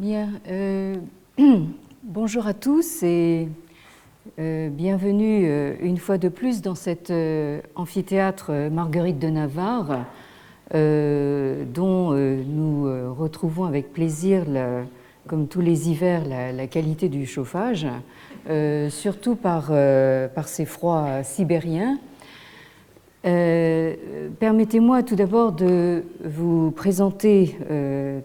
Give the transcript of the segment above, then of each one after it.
Bien, bonjour à tous et bienvenue une fois de plus dans cet amphithéâtre Marguerite de Navarre dont nous retrouvons avec plaisir, comme tous les hivers, la qualité du chauffage, surtout par ces froids sibériens. Permettez-moi tout d'abord de vous présenter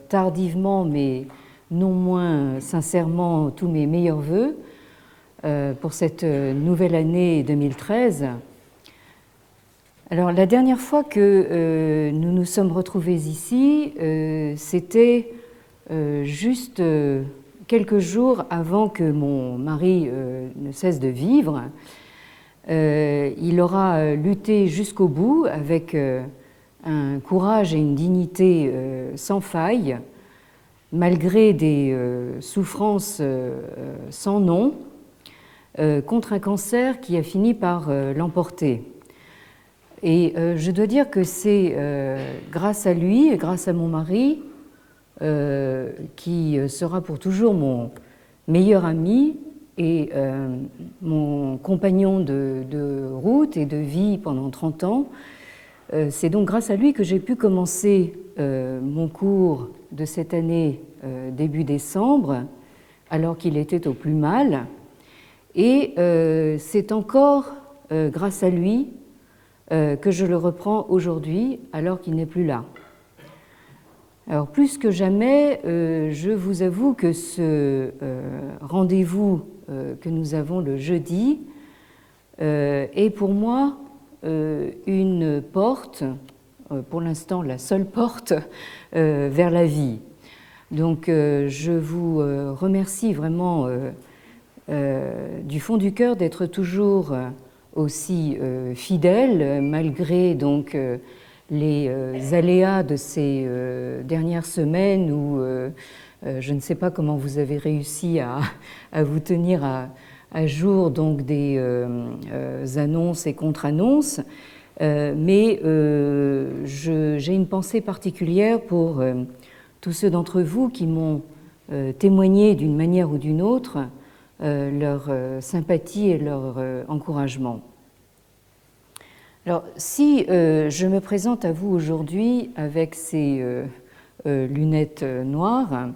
tardivement mais non moins sincèrement tous mes meilleurs vœux pour cette nouvelle année 2013. Alors la dernière fois que nous nous sommes retrouvés ici, c'était juste quelques jours avant que mon mari ne cesse de vivre. Il aura lutté jusqu'au bout avec un courage et une dignité sans faille, malgré des souffrances sans nom, contre un cancer qui a fini par l'emporter. Et je dois dire que c'est grâce à lui et grâce à mon mari, qui sera pour toujours mon meilleur ami et mon compagnon de route et de vie pendant 30 ans, c'est donc grâce à lui que j'ai pu commencer mon cours de cette année début décembre, alors qu'il était au plus mal. Et c'est encore grâce à lui que je le reprends aujourd'hui, alors qu'il n'est plus là. Alors plus que jamais, je vous avoue que ce rendez-vous que nous avons le jeudi est pour moi une porte, pour l'instant la seule porte, vers la vie. Donc je vous remercie vraiment du fond du cœur d'être toujours aussi fidèle, malgré donc les aléas de ces dernières semaines où je ne sais pas comment vous avez réussi à vous tenir à jour donc des annonces et contre-annonces, mais j'ai une pensée particulière pour tous ceux d'entre vous qui m'ont témoigné d'une manière ou d'une autre leur sympathie et leur encouragement. Alors, si je me présente à vous aujourd'hui avec ces lunettes noires,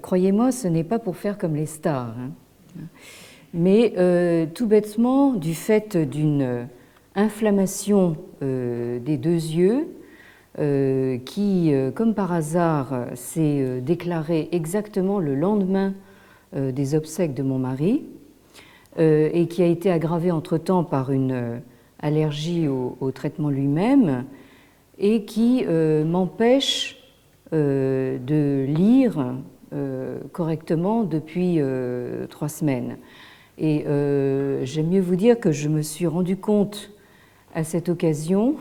croyez-moi, ce n'est pas pour faire comme les stars, hein, mais tout bêtement, du fait d'une inflammation des deux yeux qui, comme par hasard, s'est déclarée exactement le lendemain des obsèques de mon mari, et qui a été aggravée entre-temps par une allergie au traitement lui-même et qui m'empêche de lire correctement depuis 3 semaines. Et j'aime mieux vous dire que je me suis rendu compte à cette occasion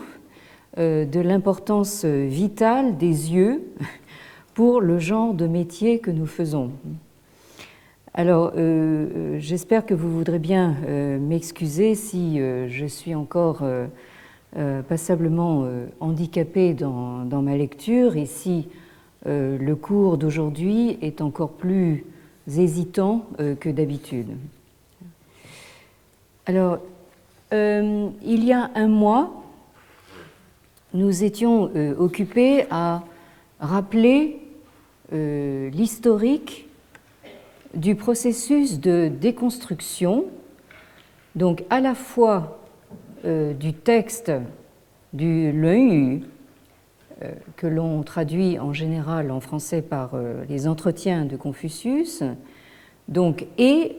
de l'importance vitale des yeux pour le genre de métier que nous faisons. Alors, j'espère que vous voudrez bien m'excuser si je suis encore passablement handicapée dans ma lecture et si le cours d'aujourd'hui est encore plus hésitant que d'habitude. Alors, il y a un mois, nous étions occupés à rappeler l'historique du processus de déconstruction, donc à la fois du texte du Lun que l'on traduit en général en français par les entretiens de Confucius, donc, et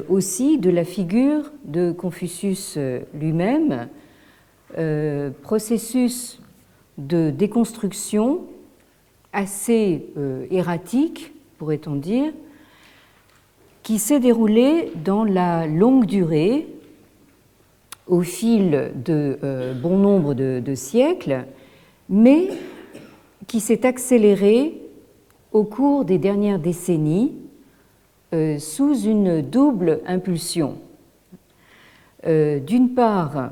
aussi de la figure de Confucius lui-même, processus de déconstruction assez erratique, pourrait-on dire, qui s'est déroulé dans la longue durée, au fil de bon nombre de siècles, mais qui s'est accéléré au cours des dernières décennies sous une double impulsion. D'une part,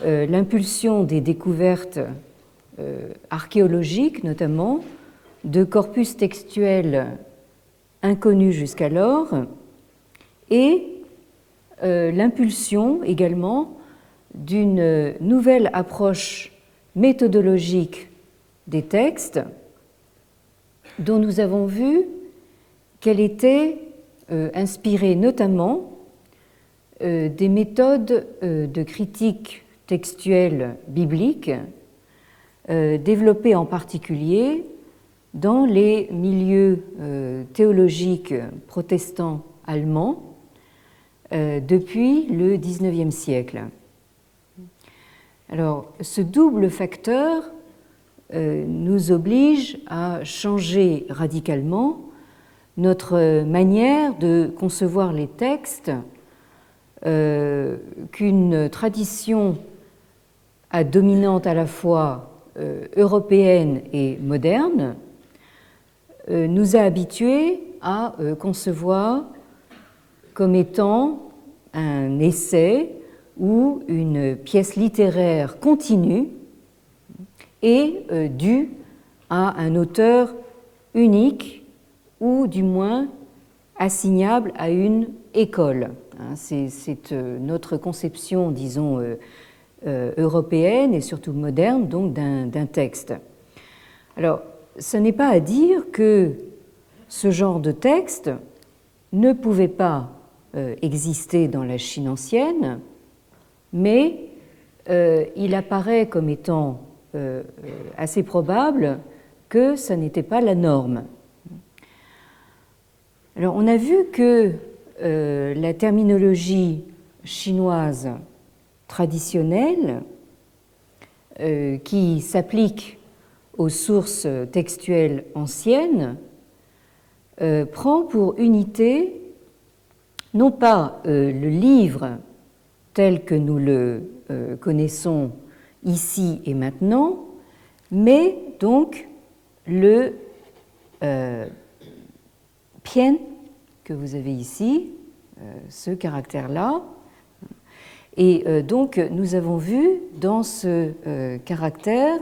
l'impulsion des découvertes archéologiques notamment, de corpus textuel inconnus jusqu'alors et l'impulsion également d'une nouvelle approche méthodologique des textes dont nous avons vu qu'elle était inspirée notamment des méthodes de critique textuelle biblique développées en particulier dans les milieux théologiques protestants allemands depuis le XIXe siècle. Alors, ce double facteur nous oblige à changer radicalement notre manière de concevoir les textes qu'une tradition à dominante à la fois européenne et moderne nous a habitués à concevoir comme étant un essai ou une pièce littéraire continue et due à un auteur unique ou du moins assignable à une école. C'est notre conception, disons, européenne et surtout moderne, donc d'un texte. Alors, ce n'est pas à dire que ce genre de texte ne pouvait pas exister dans la Chine ancienne, mais il apparaît comme étant assez probable que ça n'était pas la norme. Alors, on a vu que la terminologie chinoise traditionnelle qui s'applique aux sources textuelles anciennes prend pour unité non pas le livre tel que nous le connaissons ici et maintenant, mais donc le pian que vous avez ici, ce caractère-là. Et donc nous avons vu dans ce caractère,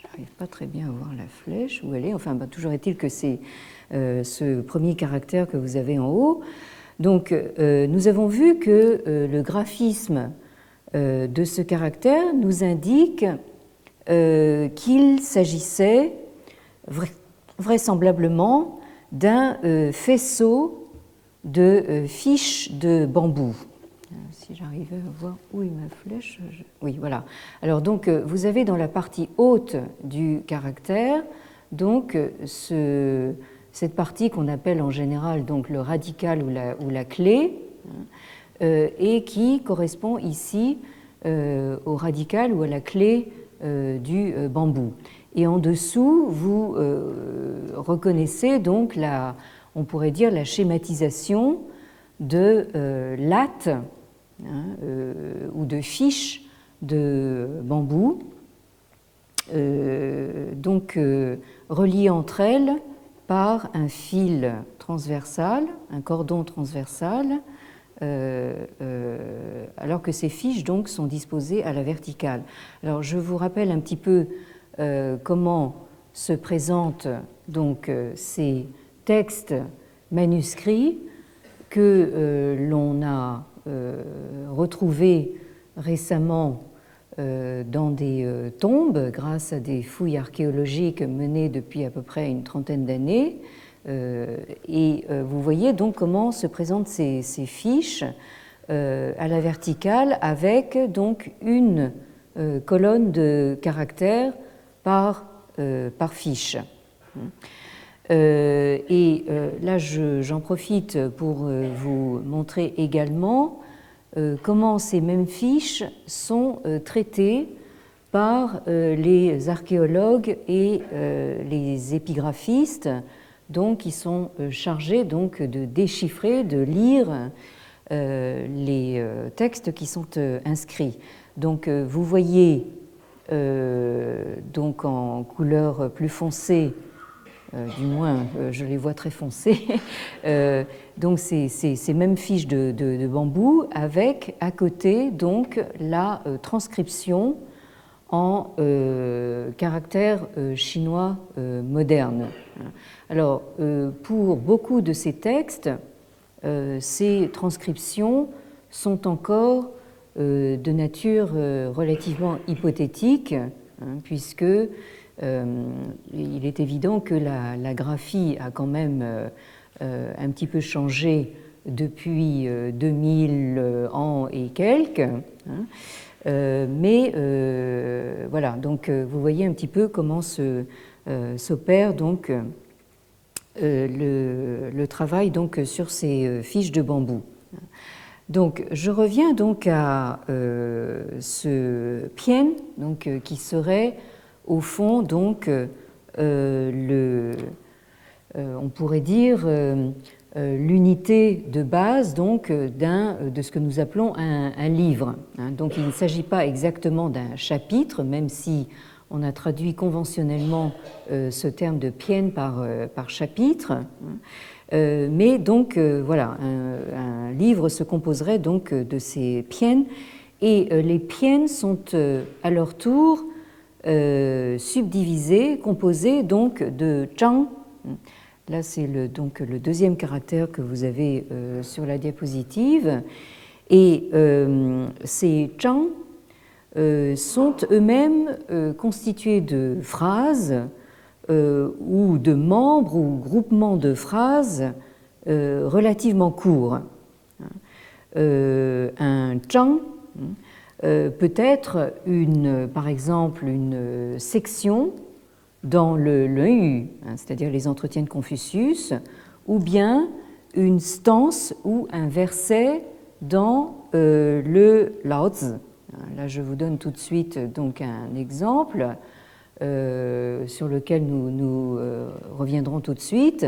j'arrive pas très bien à voir la flèche où elle est, enfin toujours est-il que c'est ce premier caractère que vous avez en haut. Donc nous avons vu que le graphisme de ce caractère nous indique qu'il s'agissait vraisemblablement d'un faisceau de fiches de bambou. Si j'arrivais à voir où est ma flèche, oui, voilà. Alors donc, vous avez dans la partie haute du caractère, donc cette partie qu'on appelle en général donc le radical ou la clé, et qui correspond ici au radical ou à la clé du bambou. Et en dessous, vous reconnaissez donc on pourrait dire la schématisation de lattes ou de fiches de bambou, donc reliées entre elles par un fil transversal, un cordon transversal, alors que ces fiches donc sont disposées à la verticale. Alors je vous rappelle un petit peu comment se présentent donc ces textes manuscrits que l'on a retrouvés récemment dans des tombes grâce à des fouilles archéologiques menées depuis à peu près une trentaine d'années. Et vous voyez donc comment se présentent ces fiches à la verticale avec donc une colonne de caractères par fiche. Et là, j'en profite pour vous montrer également comment ces mêmes fiches sont traitées par les archéologues et les épigraphistes, donc qui sont chargés donc de déchiffrer, de lire les textes qui sont inscrits. Donc vous voyez donc en couleur plus foncée, du moins je les vois très foncées, donc ces mêmes fiches de bambou avec à côté donc la transcription en caractère chinois moderne. Alors, pour beaucoup de ces textes, ces transcriptions sont encore de nature relativement hypothétique, puisque il est évident que la graphie a quand même un petit peu changé depuis 2000 ans et quelques. Mais voilà, donc vous voyez un petit peu comment s'opère donc le travail donc sur ces fiches de bambou. Donc je reviens donc à ce pian, donc qui serait au fond donc on pourrait dire l'unité de base donc de ce que nous appelons un livre. Donc il ne s'agit pas exactement d'un chapitre, même si on a traduit conventionnellement ce terme de pian par chapitre. Mais donc voilà, un livre se composerait donc de ces pians, et les pians sont à leur tour subdivisés, composés donc de zhang. Là, c'est donc le deuxième caractère que vous avez sur la diapositive. Et ces zhang sont eux-mêmes constitués de phrases ou de membres ou groupements de phrases relativement courts. Un zhang peut être par exemple une section dans le Yu, c'est-à-dire les entretiens de Confucius, ou bien une stance ou un verset dans le Laozi. Là, je vous donne tout de suite donc un exemple sur lequel nous reviendrons tout de suite.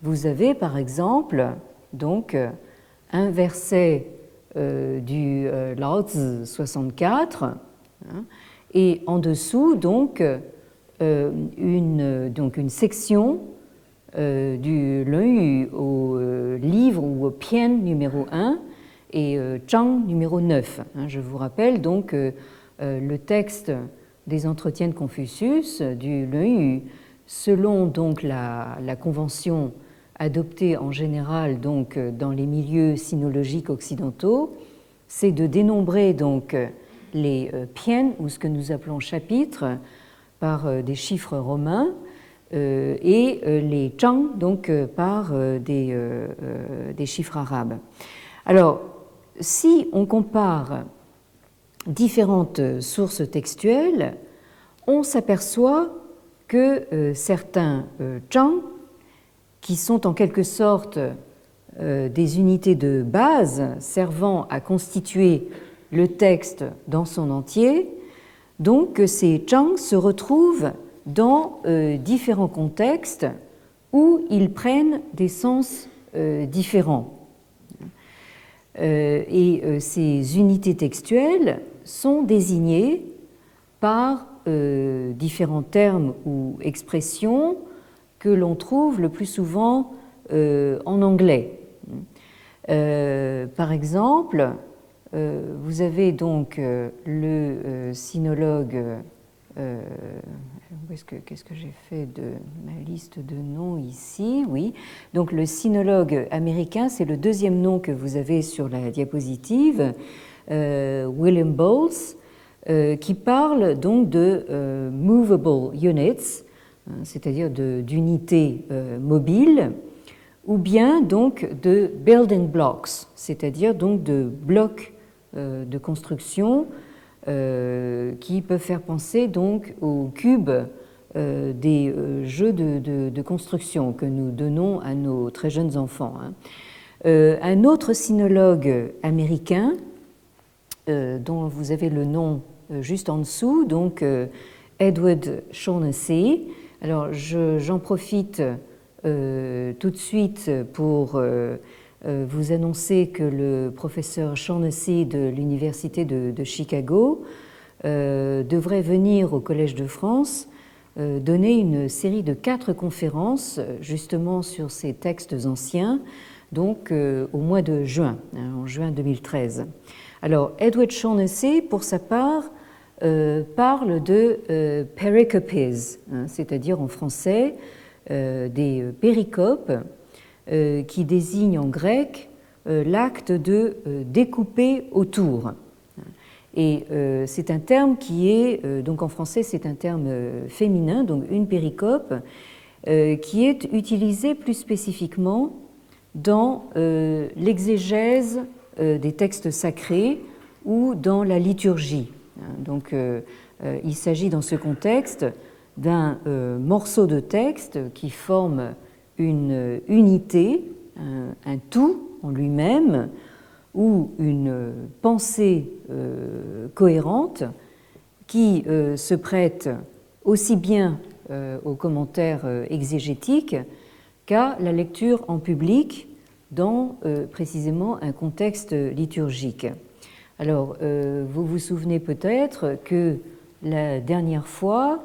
Vous avez par exemple donc un verset du Laozi 64 et en dessous donc une section du Yu au livre ou au pian numéro 1 et zhang numéro 9. Je vous rappelle donc le texte des entretiens de Confucius du Yu, selon donc la convention adoptée en général donc dans les milieux sinologiques occidentaux, c'est de dénombrer donc les pian ou ce que nous appelons chapitres par des chiffres romains et les zhang donc par des chiffres arabes. Alors, si on compare différentes sources textuelles, on s'aperçoit que certains zhang, qui sont en quelque sorte des unités de base servant à constituer le texte dans son entier, donc ces zhang se retrouvent dans différents contextes où ils prennent des sens différents. Et ces unités textuelles sont désignées par différents termes ou expressions que l'on trouve le plus souvent en anglais. Par exemple, vous avez donc le sinologue, qu'est-ce que j'ai fait de ma liste de noms ici? Oui, donc le sinologue américain, c'est le deuxième nom que vous avez sur la diapositive, William Bowles, qui parle donc de movable units, c'est-à-dire d'unités mobiles, ou bien donc de building blocks, c'est-à-dire donc de blocs de construction qui peuvent faire penser donc aux cubes des jeux de construction que nous donnons à nos très jeunes enfants. Un autre sinologue américain, dont vous avez le nom juste en dessous, donc Edward Shaughnessy. Alors j'en profite tout de suite pour vous annoncer que le professeur Shaughnessy de l'Université de Chicago devrait venir au Collège de France donner une série de 4 conférences justement sur ces textes anciens, donc au mois de juin, en juin 2013. Alors Edward Shaughnessy, pour sa part, parle de pericopes, hein, c'est-à-dire en français des péricopes, qui désignent en grec l'acte de découper autour. Et c'est un terme qui est, donc en français c'est un terme féminin, donc une péricope, qui est utilisé plus spécifiquement dans l'exégèse des textes sacrés ou dans la liturgie. Donc il s'agit dans ce contexte d'un morceau de texte qui forme une unité, un tout en lui-même, ou une pensée cohérente qui se prête aussi bien aux commentaires exégétiques qu'à la lecture en public dans précisément un contexte liturgique. Alors, vous vous souvenez peut-être que la dernière fois,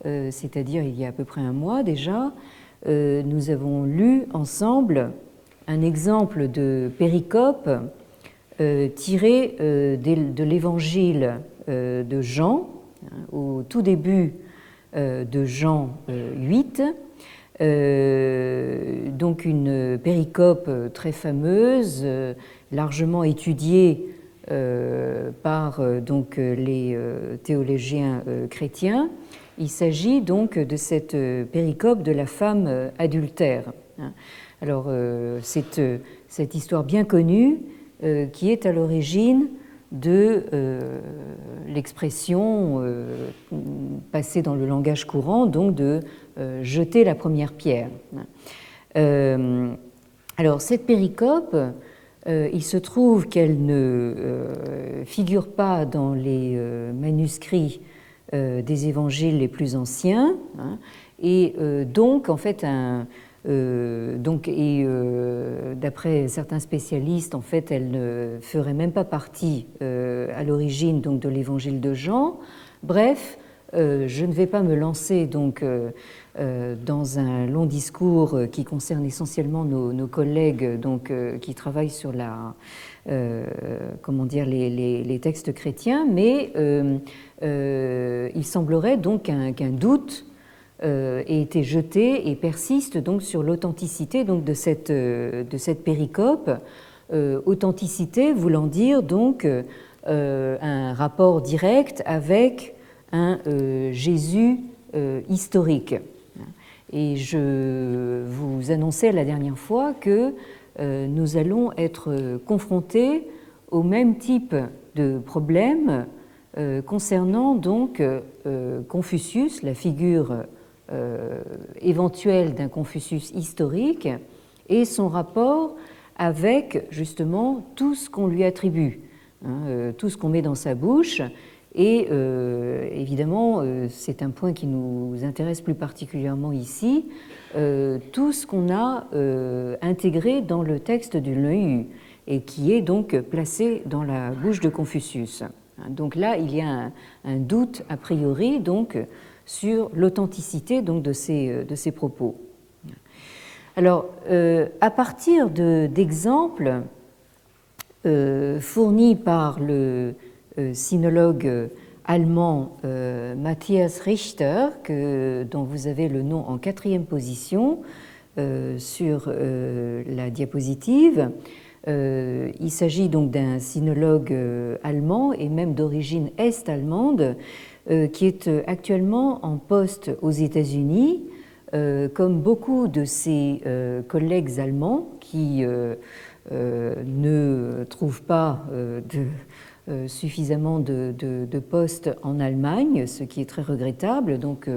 c'est-à-dire il y a à peu près un mois déjà, nous avons lu ensemble un exemple de péricope tiré de l'évangile de Jean, au tout début de Jean 8, donc une péricope très fameuse, largement étudiée par donc les théologiens chrétiens. Il s'agit donc de cette péricope de la femme adultère. Alors, c'est cette histoire bien connue qui est à l'origine de l'expression passée dans le langage courant, donc de jeter la première pierre. Alors, cette péricope, il se trouve qu'elle ne figure pas dans les manuscrits des évangiles les plus anciens, hein, et donc, en fait, d'après certains spécialistes, en fait, elle ne ferait même pas partie à l'origine donc de l'Évangile de Jean. Bref, je ne vais pas me lancer donc dans un long discours qui concerne essentiellement nos collègues donc qui travaillent sur la comment dire les textes chrétiens, mais il semblerait donc qu'un doute ait été jeté et persiste donc sur l'authenticité donc de cette péricope, authenticité voulant dire donc un rapport direct avec un Jésus historique. Et je vous annonçais la dernière fois que nous allons être confrontés au même type de problème concernant donc Confucius, la figure éventuelle d'un Confucius historique, et son rapport avec justement tout ce qu'on lui attribue, hein, tout ce qu'on met dans sa bouche. Et évidemment, c'est un point qui nous intéresse plus particulièrement ici, tout ce qu'on a intégré dans le texte du Lü et qui est donc placé dans la bouche de Confucius. Donc là, il y a un doute a priori donc sur l'authenticité donc de ces propos. Alors, à partir d'exemples fournis par le sinologue allemand Matthias Richter, dont vous avez le nom en 4e position sur la diapositive. Il s'agit donc d'un sinologue allemand et même d'origine est-allemande qui est actuellement en poste aux États-Unis, comme beaucoup de ses collègues allemands qui ne trouvent pas suffisamment de postes en Allemagne, ce qui est très regrettable. Donc,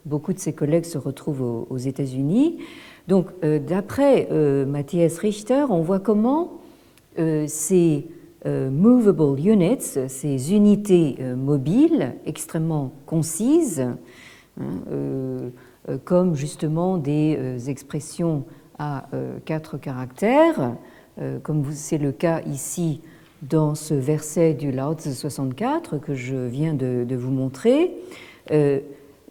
beaucoup de ses collègues se retrouvent aux États-Unis. Donc, d'après Matthias Richter, on voit comment ces movable units, ces unités mobiles extrêmement concises, hein, comme justement des expressions à 4 caractères, comme c'est le cas ici dans ce verset du Lao Tzu 64 que je viens de vous montrer.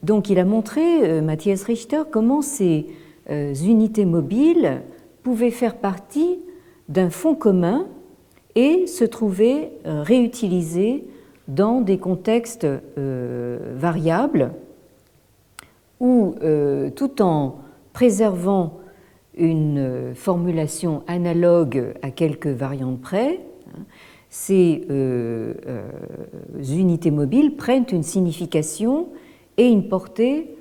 Donc il a montré, Matthias Richter, comment ces unités mobiles pouvaient faire partie d'un fond commun et se trouver réutilisées dans des contextes variables où, tout en préservant une formulation analogue à quelques variantes près, ces unités mobiles prennent une signification et une portée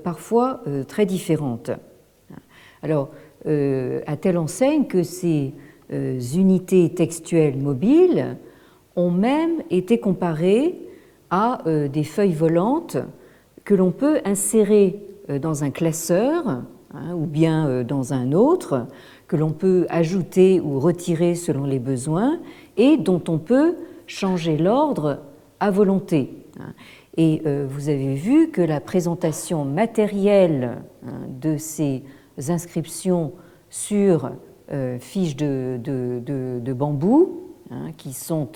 parfois très différentes. Alors, à telle enseigne que ces unités textuelles mobiles ont même été comparées à des feuilles volantes que l'on peut insérer dans un classeur, ou bien dans un autre, que l'on peut ajouter ou retirer selon les besoins et dont on peut changer l'ordre à volonté. Et vous avez vu que la présentation matérielle de ces inscriptions sur fiches de bambou, qui sont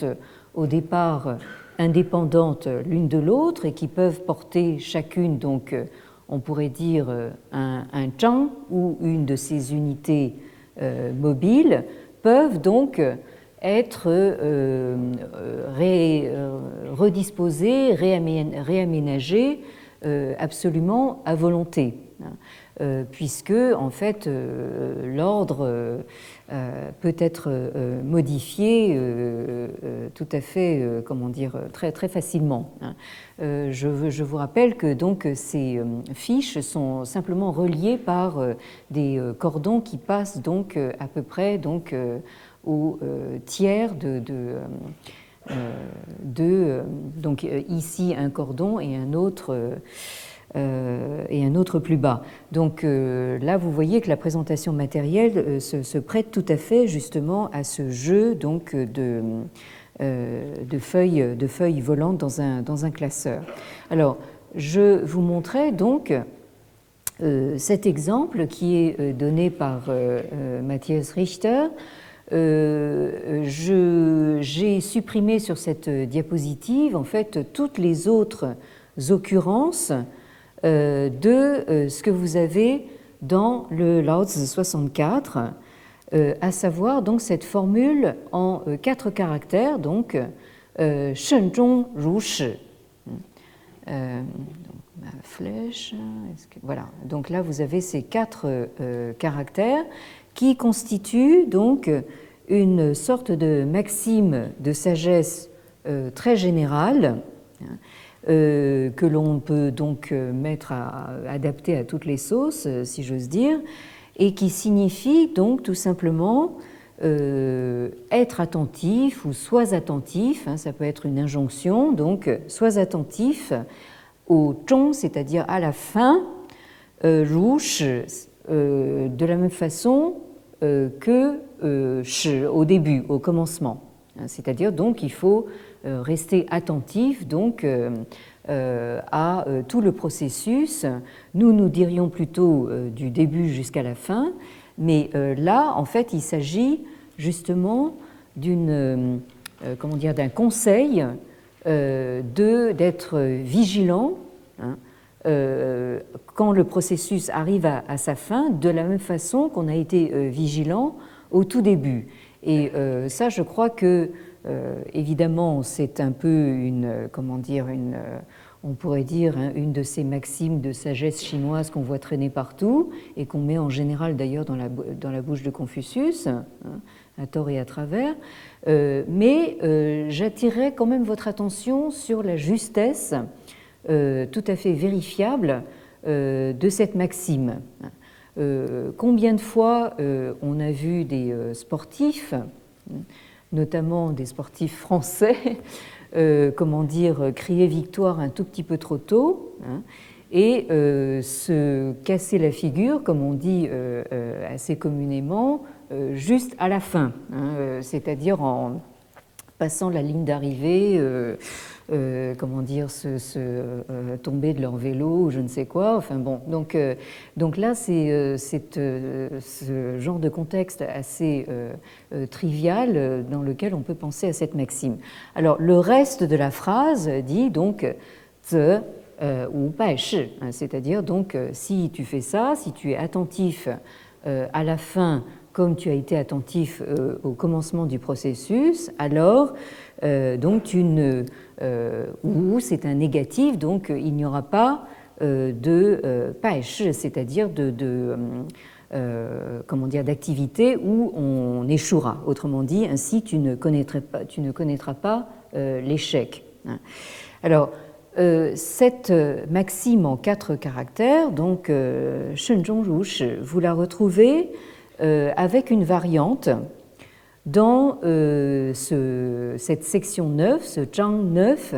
au départ indépendantes l'une de l'autre et qui peuvent porter chacune, donc on pourrait dire un chang ou une de ces unités mobiles, peuvent donc être redisposées, réaménagées absolument à volonté, puisque en fait l'ordre peut être modifié tout à fait, comment dire, très facilement. Je vous rappelle que donc ces fiches sont simplement reliées par des cordons qui passent donc à peu près donc au tiers donc ici un cordon et un autre plus bas. Donc là, vous voyez que la présentation matérielle se prête tout à fait justement à ce jeu donc de feuilles volantes dans un classeur. Alors, je vous montrais donc cet exemple qui est donné par Matthias Richter. J'ai supprimé sur cette diapositive en fait toutes les autres occurrences de ce que vous avez dans le Laozi 64, à savoir donc cette formule en 4 caractères, donc Shen Zhong Ru Shi. Ma flèche, voilà. Donc là vous avez ces 4 caractères qui constituent donc une sorte de maxime de sagesse très générale, que l'on peut donc adapter à toutes les sauces, si j'ose dire, et qui signifie donc tout simplement être attentif ou sois attentif, ça peut être une injonction, donc sois attentif au zhong, c'est-à-dire à la fin, ru shi, de la même façon que shi, au début, au commencement. C'est-à-dire donc il faut rester attentif donc à tout le processus. Nous dirions plutôt du début jusqu'à la fin, mais là en fait il s'agit justement d'un conseil d'être vigilant quand le processus arrive à sa fin, de la même façon qu'on a été vigilant au tout début. Et ça, je crois que, évidemment, c'est un peu on pourrait dire, une de ces maximes de sagesse chinoise qu'on voit traîner partout et qu'on met en général d'ailleurs dans la bouche de Confucius, à tort et à travers. Mais j'attirerai quand même votre attention sur la justesse tout à fait vérifiable de cette maxime. Combien de fois on a vu des sportifs, notamment des sportifs français, crier victoire un tout petit peu trop tôt, et se casser la figure, comme on dit assez communément, juste à la fin, c'est-à-dire en passant la ligne d'arrivée, tomber de leur vélo ou je ne sais quoi. Enfin bon, donc là c'est ce genre de contexte assez trivial dans lequel on peut penser à cette maxime. Alors le reste de la phrase dit donc ze ou bai shi, c'est-à-dire donc si tu fais ça, si tu es attentif à la fin comme tu as été attentif au commencement du processus, alors donc ou c'est un négatif, donc il n'y aura pas de pêche, c'est-à-dire comment dire, d'activité où on échouera. Autrement dit, ainsi tu ne connaîtras pas l'échec. Alors, cette maxime en 4 caractères, donc Shen Zhong Ru Shi, vous la retrouvez avec une variante dans cette section 9, ce Zhang 9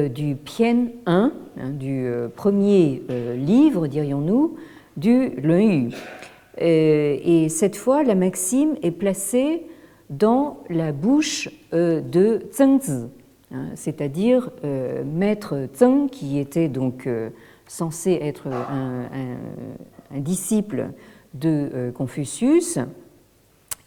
du Pian 1, du premier livre, dirions-nous, du Lunyu. Et cette fois, la maxime est placée dans la bouche de Zhengzi, c'est-à-dire maître Zheng, qui était donc censé être un disciple de Confucius.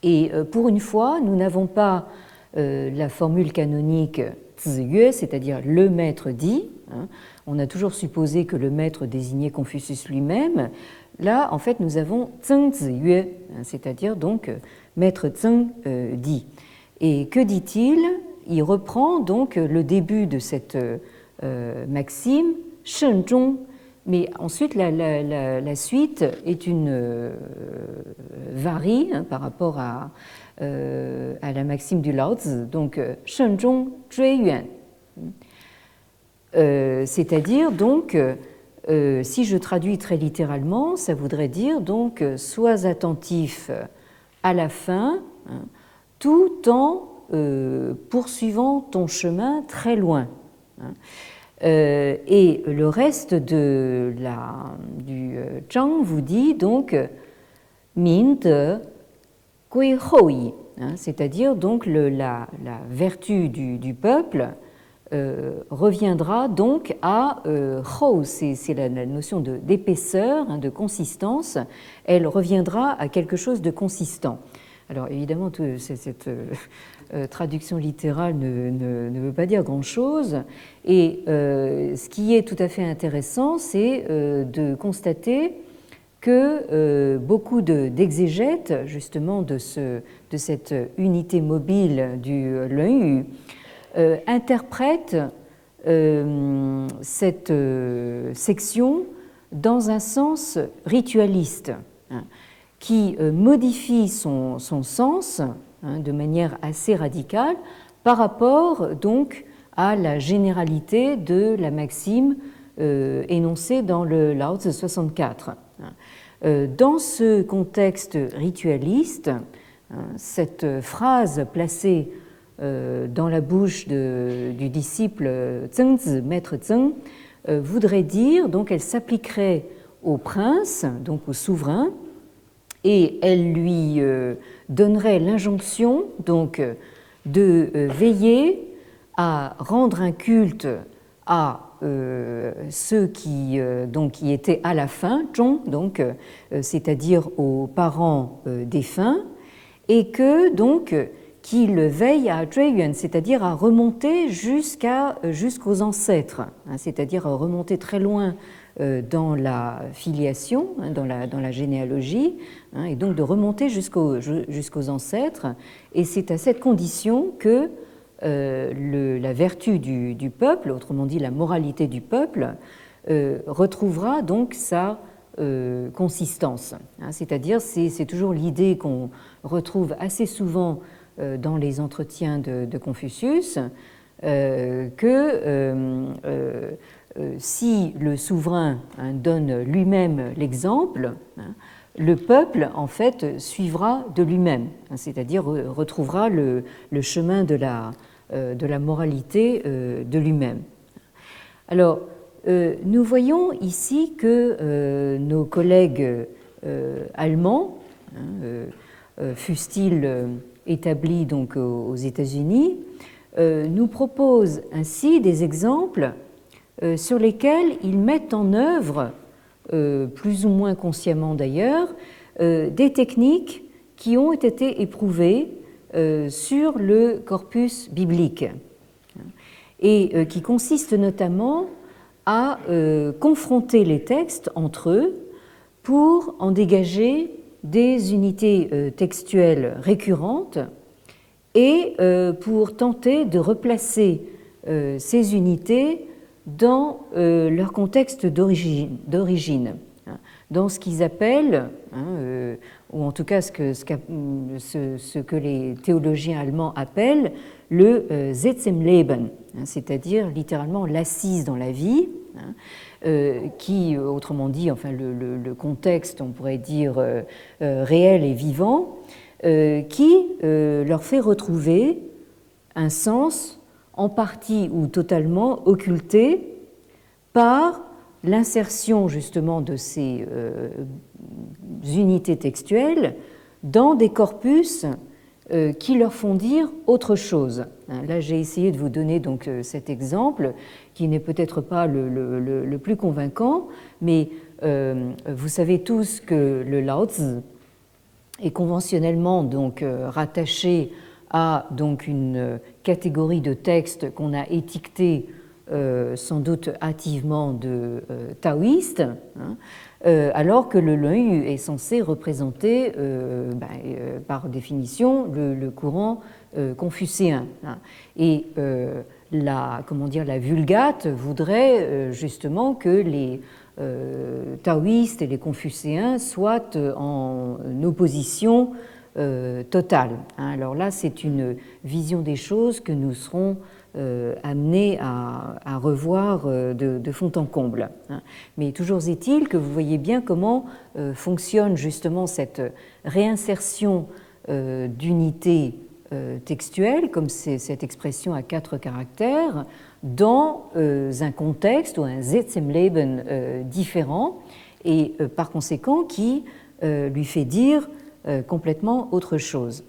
Et pour une fois, nous n'avons pas la formule canonique Ziyue, c'est-à-dire le maître dit. On a toujours supposé que le maître désignait Confucius lui-même. Là, en fait, nous avons Zheng Ziyue, c'est-à-dire donc maître Zheng dit. Et que dit-il? Il reprend donc le début de cette maxime, Shen Zhong, mais ensuite la suite est une varie par rapport à la maxime du Laozi, donc Shen Zhong Zhui Yuan. C'est-à-dire donc, si je traduis très littéralement, ça voudrait dire donc sois attentif à la fin, tout en poursuivant ton chemin très loin. Et le reste du Zhang vous dit donc Min de Gui Hou Yi, c'est-à-dire donc la vertu du peuple reviendra donc à Hou, c'est la notion d'épaisseur, de consistance, elle reviendra à quelque chose de consistant. Alors évidemment, cette traduction littérale ne veut pas dire grand-chose, et ce qui est tout à fait intéressant, c'est de constater que beaucoup d'exégètes, justement, de cette unité mobile du Lunyu, interprètent cette section dans un sens ritualiste, qui modifie son sens de manière assez radicale par rapport donc à la généralité de la maxime énoncée dans le Laozi 64. Dans ce contexte ritualiste, cette phrase placée dans la bouche du disciple Zhengzi, maître Zheng, voudrait dire, donc elle s'appliquerait au prince, donc au souverain, et elle lui donnerait l'injonction donc de veiller à rendre un culte à ceux qui étaient à la fin, zhong, donc c'est-à-dire aux parents défunts, et que donc qu'il veille à Zhuiyuan, c'est-à-dire à remonter jusqu'aux ancêtres, c'est-à-dire à remonter très loin dans la filiation, dans la généalogie, et donc de remonter jusqu'aux ancêtres. Et c'est à cette condition que la vertu du peuple, autrement dit la moralité du peuple, retrouvera donc sa consistance. C'est-à-dire, c'est toujours l'idée qu'on retrouve assez souvent dans les entretiens de Confucius, que si le souverain donne lui-même l'exemple, le peuple, en fait, suivra de lui-même, c'est-à-dire retrouvera le chemin de la moralité de lui-même. Alors, nous voyons ici que nos collègues allemands, fussent-ils établis donc aux États-Unis, nous proposent ainsi des exemples sur lesquels ils mettent en œuvre, plus ou moins consciemment d'ailleurs, des techniques qui ont été éprouvées sur le corpus biblique et qui consistent notamment à confronter les textes entre eux pour en dégager des unités textuelles récurrentes et pour tenter de replacer ces unités dans leur contexte d'origine, dans ce qu'ils appellent, ou en tout cas ce que les théologiens allemands appellent le Sitz im Leben, c'est-à-dire littéralement l'assise dans la vie, qui, autrement dit, enfin le contexte, on pourrait dire réel et vivant, qui leur fait retrouver un sens en partie ou totalement occulté par l'insertion justement de ces unités textuelles dans des corpus qui leur font dire autre chose. Là, j'ai essayé de vous donner donc cet exemple qui n'est peut-être pas le plus convaincant, mais vous savez tous que le Laozi est conventionnellement donc rattaché à donc une catégorie de textes qu'on a étiquetés sans doute hâtivement de taoïste, alors que le Lun est censé représenter par définition le courant confucéen. Et la Vulgate voudrait justement que les taoïstes et les confucéens soient en opposition totale. Alors là, c'est une vision des choses que nous serons amenés à revoir de fond en comble. Mais toujours est-il que vous voyez bien comment fonctionne justement cette réinsertion d'unités textuelles, comme c'est cette expression à 4 caractères, dans un contexte ou un Sitz im Leben différent, et par conséquent qui lui fait dire complètement autre chose.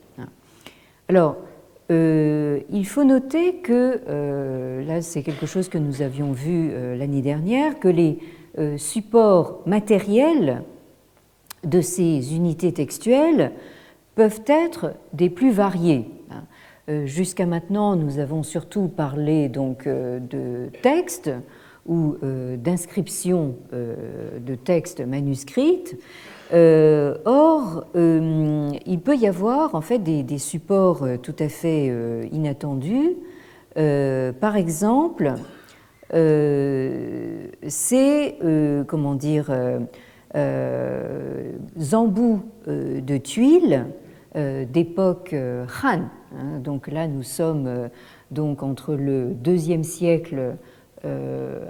Alors, il faut noter que, là c'est quelque chose que nous avions vu l'année dernière, que les supports matériels de ces unités textuelles peuvent être des plus variés. Jusqu'à maintenant, nous avons surtout parlé donc de textes ou d'inscriptions de textes manuscrits. Or, il peut y avoir en fait des supports tout à fait inattendus. Par exemple, ces embouts de tuiles d'époque Han. Donc là, nous sommes donc entre le IIe siècle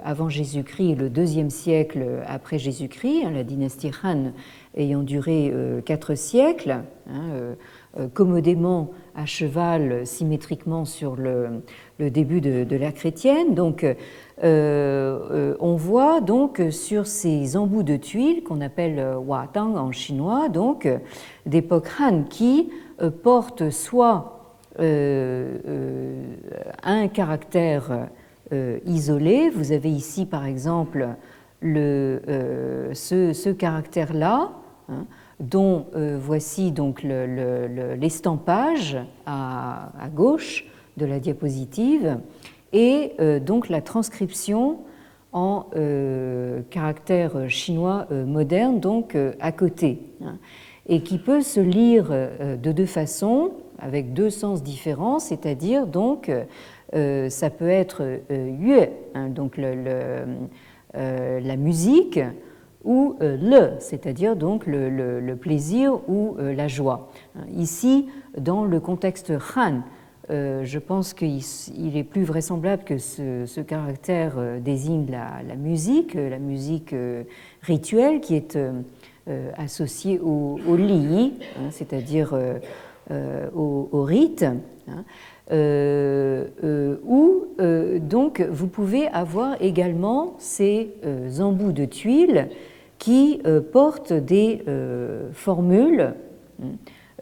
avant Jésus-Christ et le IIe siècle après Jésus-Christ, la dynastie Han ayant duré 4 siècles, commodément à cheval symétriquement sur le début de l'ère chrétienne. Donc, on voit donc sur ces embouts de tuiles qu'on appelle Watang en chinois, donc d'époque Han, qui portent soit un caractère isolé. Vous avez ici par exemple ce caractère-là, dont voici donc l'estampage à gauche de la diapositive, et donc la transcription en caractère chinois moderne, donc à côté, et qui peut se lire de deux façons, avec deux sens différents, c'est-à-dire donc ça peut être yue, donc la musique, ou le, c'est-à-dire donc le plaisir ou la joie. Ici, dans le contexte Han, je pense qu'il est plus vraisemblable que ce caractère désigne la musique rituelle qui est associée au li, c'est-à-dire au rite, où donc vous pouvez avoir également ces embouts de tuiles qui portent des formules,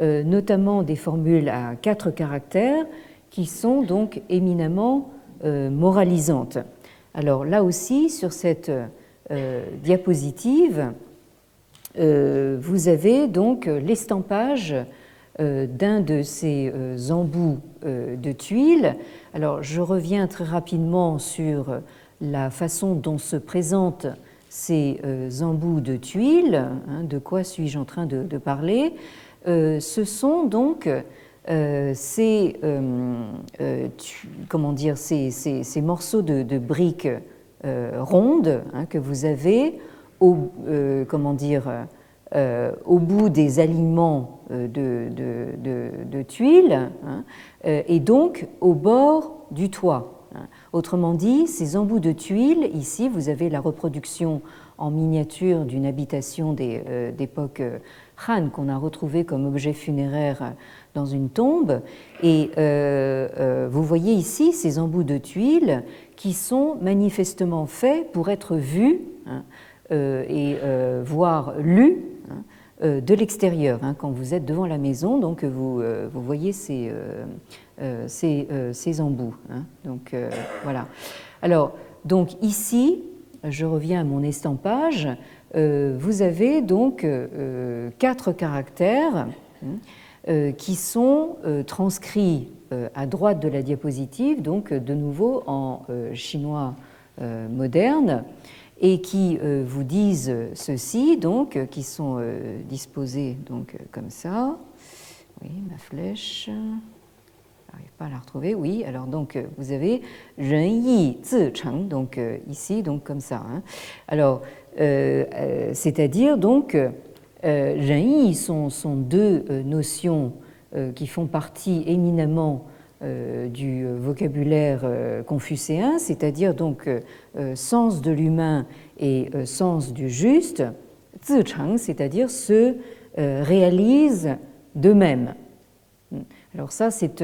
notamment des formules à 4 caractères qui sont donc éminemment moralisantes. Alors là aussi, sur cette diapositive, vous avez donc l'estampage d'un de ces embouts de tuiles. Alors je reviens très rapidement sur la façon dont se présentent ces embouts de tuiles, hein, de quoi suis-je en train de parler, ce sont donc ces, comment dire, ces morceaux de briques rondes, hein, que vous avez au, comment dire, au bout des alignements de tuiles, hein, et donc au bord du toit. Autrement dit, ces embouts de tuiles, ici vous avez la reproduction en miniature d'une habitation d'époque Han qu'on a retrouvée comme objet funéraire dans une tombe, et vous voyez ici ces embouts de tuiles qui sont manifestement faits pour être vus, hein, et voire lus, hein, de l'extérieur, hein, quand vous êtes devant la maison, donc vous voyez ces embouts, hein. Donc voilà. Alors donc ici, je reviens à mon estampage. Vous avez donc 4 caractères, hein, qui sont transcrits à droite de la diapositive, donc de nouveau en chinois moderne, et qui vous disent ceci, donc qui sont disposés donc comme ça. Oui, ma flèche. J'arrive pas à la retrouver. Oui, alors donc vous avez Ren Yi Zi Cheng, donc ici, donc comme ça, hein. Alors, c'est-à-dire donc Ren Yi sont deux notions qui font partie éminemment du vocabulaire confucéen, c'est-à-dire donc sens de l'humain et sens du juste. Zicheng, c'est-à-dire se réalise d'eux-mêmes. Alors ça, c'est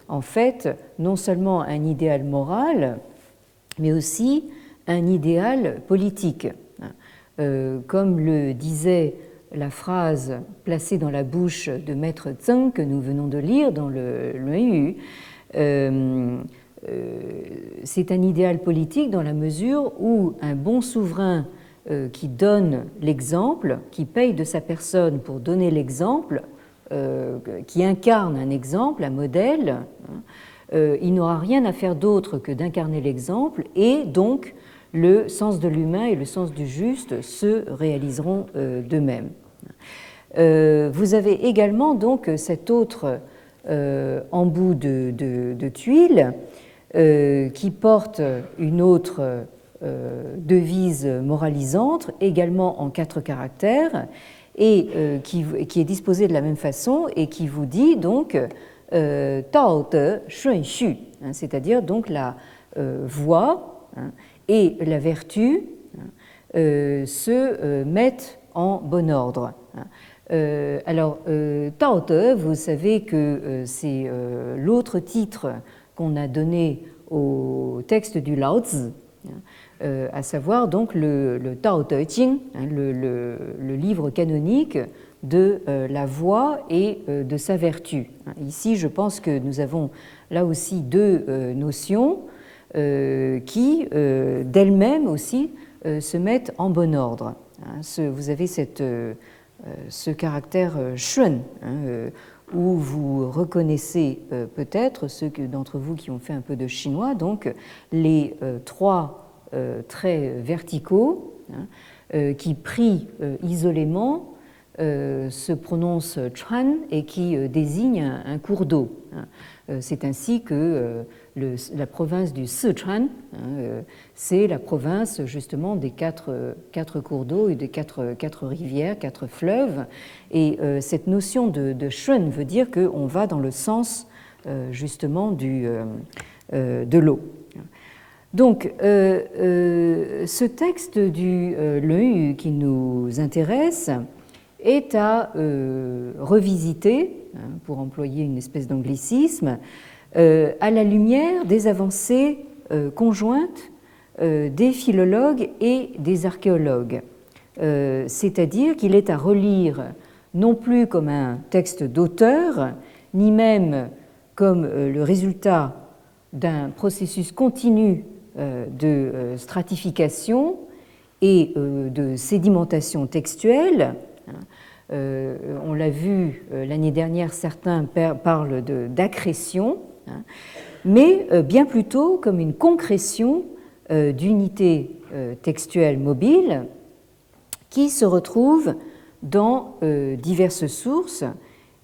en fait non seulement un idéal moral, mais aussi un idéal politique. Comme le disait la phrase placée dans la bouche de Maître Zheng que nous venons de lire dans le Luanyu, c'est un idéal politique dans la mesure où un bon souverain qui donne l'exemple, qui paye de sa personne pour donner l'exemple, qui incarne un exemple, un modèle, il n'aura rien à faire d'autre que d'incarner l'exemple, et donc le sens de l'humain et le sens du juste se réaliseront d'eux-mêmes. Vous avez également donc cet autre embout de tuiles qui porte une autre devise moralisante, également en 4 caractères, et qui est disposée de la même façon et qui vous dit donc Dao De Shun Xu, c'est-à-dire donc la voie, hein, et la vertu, hein, se mettent en bon ordre. Alors, Dao De, vous savez que c'est l'autre titre qu'on a donné au texte du Lao Tzu, à savoir donc le Dao De Jing, hein, le livre canonique de la voie et de sa vertu. Ici, je pense que nous avons là aussi 2 notions qui, d'elles-mêmes aussi, se mettent en bon ordre. Vous avez ce caractère shun, hein, où vous reconnaissez peut-être, ceux d'entre vous qui ont fait un peu de chinois, donc les 3 traits verticaux, hein, qui pris isolément se prononcent chuan et qui désignent un cours d'eau. C'est ainsi que la province du Sichuan, hein, c'est la province justement des 4 cours d'eau et des 4 rivières, 4 fleuves. Et cette notion de shun veut dire qu'on va dans le sens justement de l'eau. Donc, ce texte du Luanyu qui nous intéresse est à revisiter, hein, pour employer une espèce d'anglicisme, à la lumière des avancées conjointes des philologues et des archéologues. C'est-à-dire qu'il est à relire non plus comme un texte d'auteur, ni même comme le résultat d'un processus continu de stratification et de sédimentation textuelle. On l'a vu l'année dernière, certains parlent d'accrétion, hein, mais bien plutôt comme une concrétion d'unités textuelles mobiles, qui se retrouvent dans diverses sources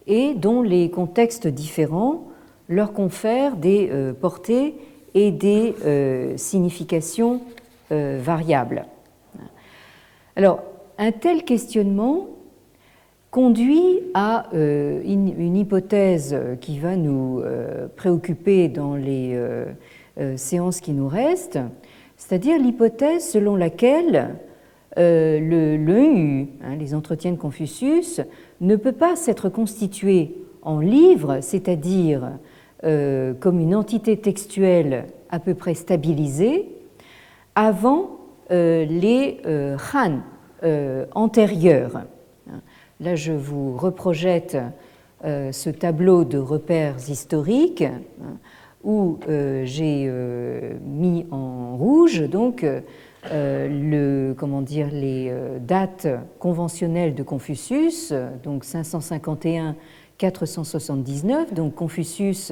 et dont les contextes différents leur confèrent des portées et des significations variables. Alors, un tel questionnement conduit à une hypothèse qui va nous préoccuper dans les séances qui nous restent, c'est-à-dire l'hypothèse selon laquelle l'EU, les entretiens de Confucius, ne peut pas s'être constitué en livre, c'est-à-dire comme une entité textuelle à peu près stabilisée, avant les Han antérieurs. Là, je vous reprojette ce tableau de repères historiques où j'ai mis en rouge donc les dates conventionnelles de Confucius, donc 551-479. Donc Confucius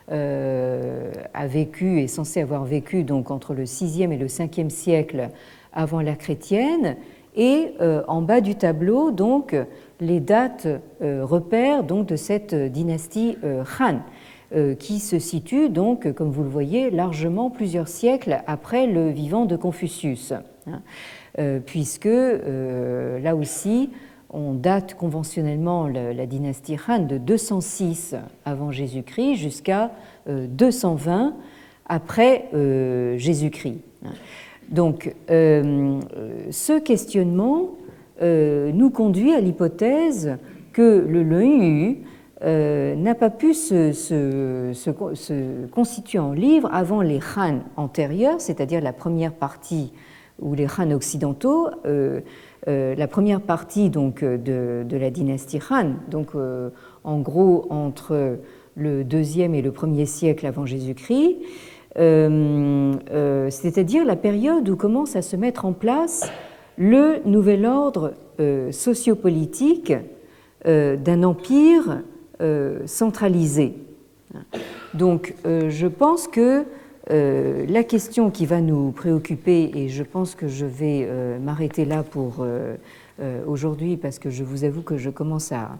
a vécu, est censé avoir vécu donc entre le 6e et le 5e siècle avant l'ère chrétienne, et en bas du tableau donc les dates repères donc de cette dynastie Han, qui se situe donc, comme vous le voyez, largement plusieurs siècles après le vivant de Confucius, puisque là aussi on date conventionnellement la dynastie Han de 206 avant Jésus-Christ jusqu'à 220 après Jésus-Christ. Donc ce questionnement nous conduit à l'hypothèse que le Leu n'a pas pu se constituer en livre avant les Han antérieurs, c'est-à-dire la première partie, ou les Han occidentaux, la première partie donc, de la dynastie Han, donc en gros entre le 2e et le 1er siècle avant Jésus-Christ, c'est-à-dire la période où commence à se mettre en place le nouvel ordre sociopolitique d'un empire centralisé. Donc je pense que la question qui va nous préoccuper, et je pense que je vais m'arrêter là pour aujourd'hui parce que je vous avoue que je commence à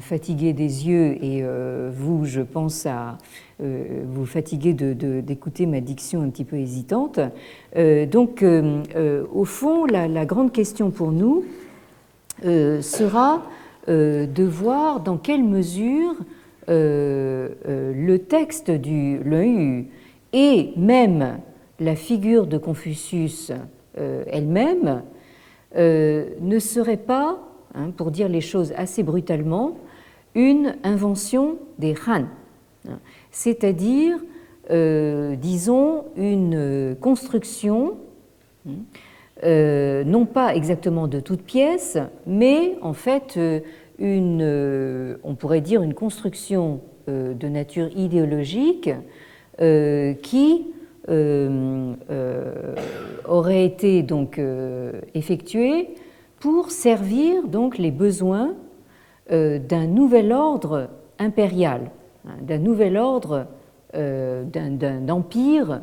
fatiguer des yeux et vous, je pense, à vous fatiguer d'écouter ma diction un petit peu hésitante. Donc, au fond, la grande question pour nous sera de voir dans quelle mesure le texte du Leu et même la figure de Confucius elle-même ne serait pas, pour dire les choses assez brutalement, une invention des Han, c'est-à-dire, disons, une construction, non pas exactement de toutes pièces, mais en fait, on pourrait dire une construction de nature idéologique qui aurait été donc effectuée pour servir donc les besoins d'un nouvel ordre impérial, d'un nouvel ordre, d'un empire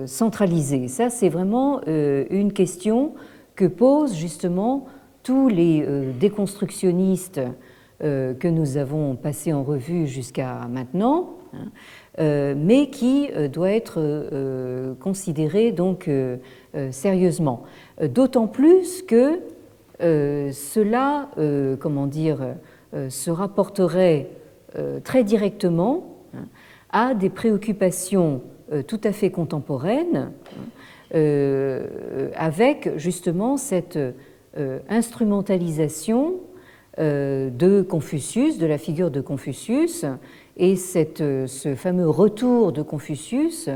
centralisé. Ça, c'est vraiment une question que posent justement tous les déconstructionnistes que nous avons passés en revue jusqu'à maintenant, mais qui doit être considérée donc sérieusement. D'autant plus que cela, se rapporterait très directement à des préoccupations tout à fait contemporaines, avec justement cette instrumentalisation de Confucius, de la figure de Confucius, et ce fameux retour de Confucius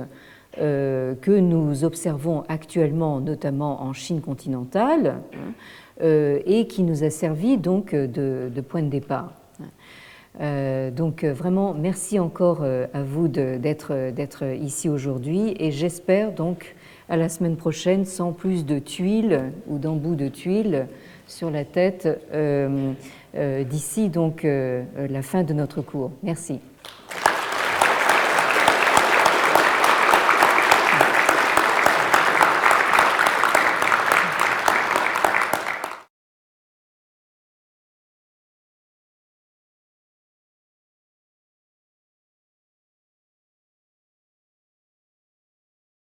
que nous observons actuellement, notamment en Chine continentale, et qui nous a servi donc de point de départ. Donc vraiment, merci encore à vous d'être ici aujourd'hui, et j'espère donc à la semaine prochaine sans plus de tuiles ou d'embouts de tuiles sur la tête d'ici donc la fin de notre cours. Merci.